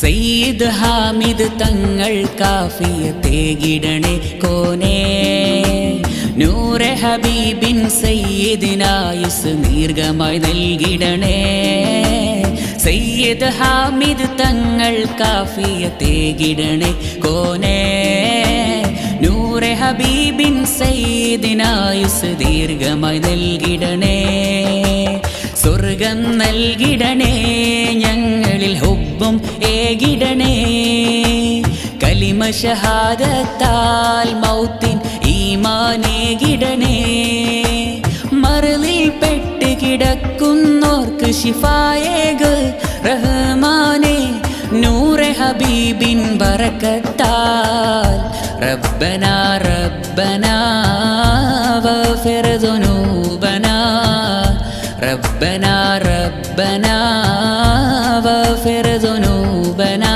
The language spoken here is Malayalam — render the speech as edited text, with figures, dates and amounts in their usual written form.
സയ്യിദ് ഹാമിദ് തങ്ങൾ കാഫിയത്തേകിടണേ കോനേ നൂറെ ഹബീബിൻ സയ്യിദിനായുസ് ദീർഘമായി നൽകിടണേ സയ്യിദ് ഹാമിദ് തങ്ങൾ കാഫിയത്തേകിടണേ കോനേ നൂറെ ഹബീബിൻ സയ്യിദിനായുസ് ദീർഘമായി നൽകിടണേ സ്വർഗം നൽകിടണേ ഞങ്ങളിൽ ഹുബ്ബും ഏകിടണേ കലിമ ഷഹാദത്താൽ മൗത്തിൻ ഈമാനേകിടണേ മറലിൽ പെട്ട് കിടക്കുന്നോർക്ക് ശിഫായേക് റഹ്മാനേ നൂറെ ഹബീബിൻ ബറക്കത്താൽ റബ്ബനാ റബ്ബനാ വഗ്ഫിർ ദുനൂബനാ ربنا ربنا واغفر ذنوبنا